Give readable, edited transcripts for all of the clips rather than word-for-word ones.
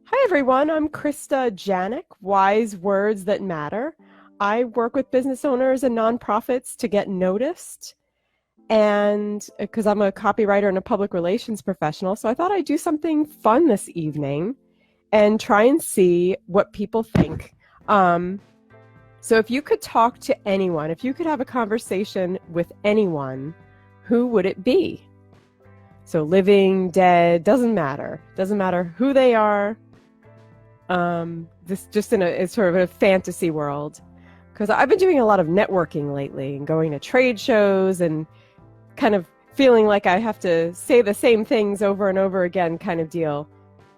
Hi everyone, I'm Krista Janik, Wise Words That Matter. I work with business owners and nonprofits to get noticed, and because I'm a copywriter and a public relations professional, so I thought I'd do something fun this evening and try and see what people think. So if you could talk to anyone, if you could have a conversation with anyone, who would it be? So living, dead, doesn't matter. Doesn't matter who they are. This just in a sort of a fantasy world, because I've been doing a lot of networking lately and going to trade shows and kind of feeling like I have to say the same things over and over again kind of deal.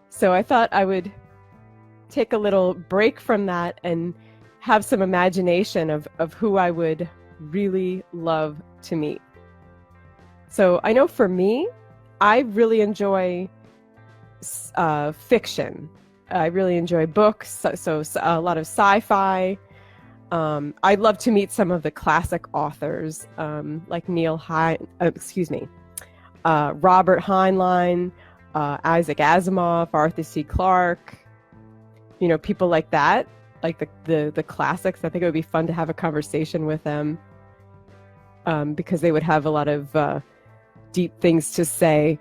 So I thought I would take a little break from that and have some imagination of who I would really love to meet. So I know for me, I really enjoy fiction. I really enjoy books, so a lot of sci-fi. I'd love to meet some of the classic authors, like Robert Heinlein, Isaac Asimov, Arthur C. Clarke. You know, people like that, like the classics. I think it would be fun to have a conversation with them, because they would have a lot of deep things to say.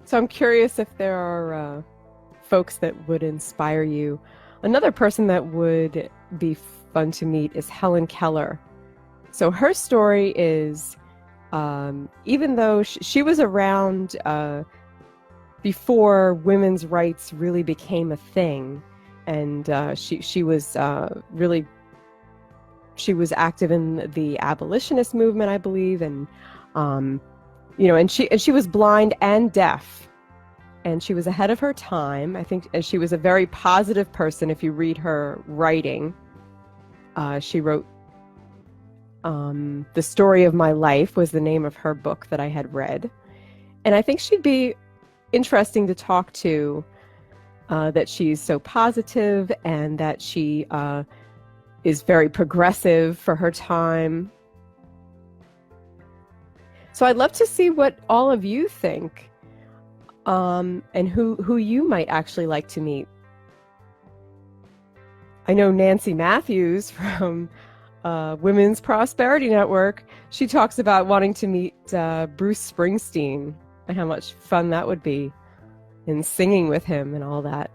So I'm curious if there are folks that would inspire you. Another person that would be fun to meet is Helen Keller. So her story is, even though she was around before women's rights really became a thing, and she was active in the abolitionist movement, I believe, and and she was blind and deaf, and she was ahead of her time. I think, and she was a very positive person. If you read her writing, she wrote "The Story of My Life" was the name of her book that I had read, and I think she'd be interesting to talk to. That she's so positive, and that she is very progressive for her time. So I'd love to see what all of you think, and who you might actually like to meet. I know Nancy Matthews from Women's Prosperity Network. She talks about wanting to meet Bruce Springsteen and how much fun that would be, and singing with him and all that.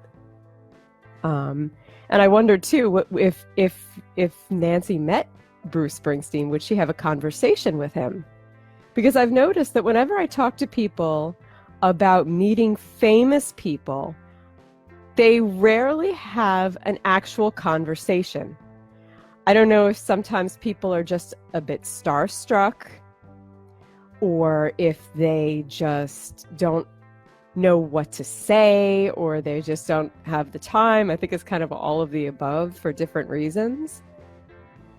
And I wondered too, if Nancy met Bruce Springsteen, would she have a conversation with him? Because I've noticed that whenever I talk to people about meeting famous people, they rarely have an actual conversation. I don't know if sometimes people are just a bit starstruck, or if they just don't know what to say, or they just don't have the time. I think it's kind of all of the above for different reasons.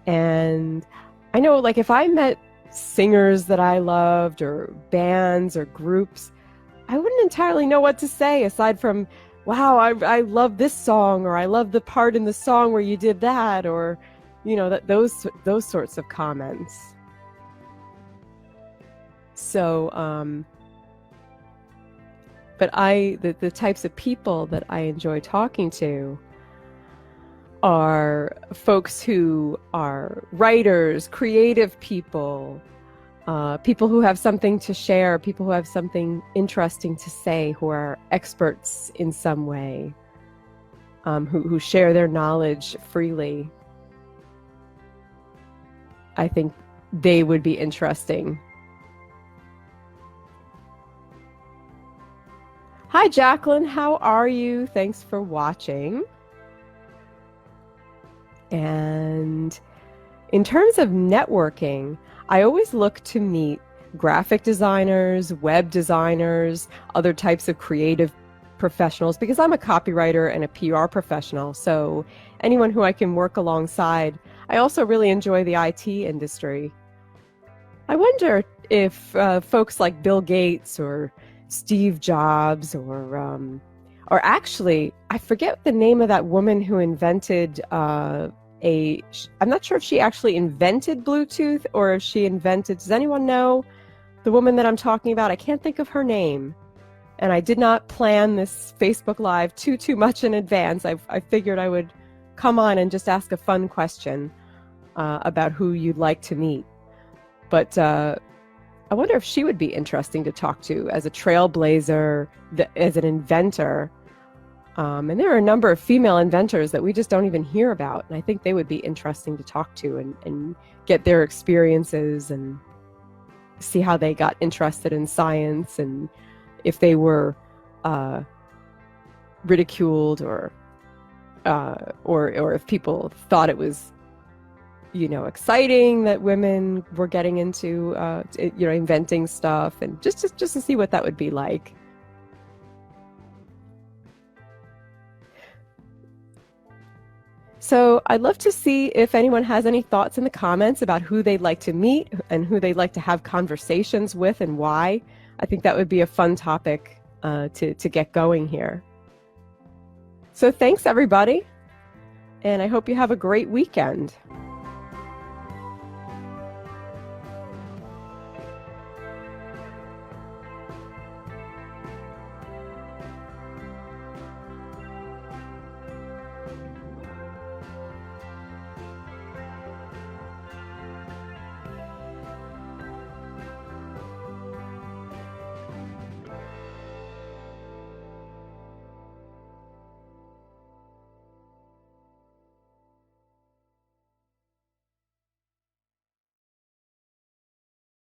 And I know, like, if I met singers that I loved, or bands or groups, I wouldn't entirely know what to say aside from, wow, I love this song, or I love the part in the song where you did that, or those sorts of comments. So but the types of people that I enjoy talking to are folks who are writers, creative people, people who have something to share, people who have something interesting to say, who are experts in some way, who share their knowledge freely. I think they would be interesting. Hi, Jacqueline. How are you? Thanks for watching. And in terms of networking, I always look to meet graphic designers, web designers, other types of creative professionals, because I'm a copywriter and a PR professional. So anyone who I can work alongside. I also really enjoy the IT industry. I wonder if folks like Bill Gates or Steve Jobs, or actually, I forget the name of that woman who invented I'm not sure if she actually invented Bluetooth, or if she invented, does anyone know the woman that I'm talking about? I can't think of her name. And I did not plan this Facebook Live too much in advance. I figured I would come on and just ask a fun question about who you'd like to meet. But I wonder if she would be interesting to talk to as a trailblazer, as an inventor. And there are a number of female inventors that we just don't even hear about. And I think they would be interesting to talk to and get their experiences and see how they got interested in science, and if they were ridiculed or if people thought it was, exciting that women were getting into, inventing stuff, and just to see what that would be like. So I'd love to see if anyone has any thoughts in the comments about who they'd like to meet and who they'd like to have conversations with and why. I think that would be a fun topic to get going here. So thanks, everybody, and I hope you have a great weekend.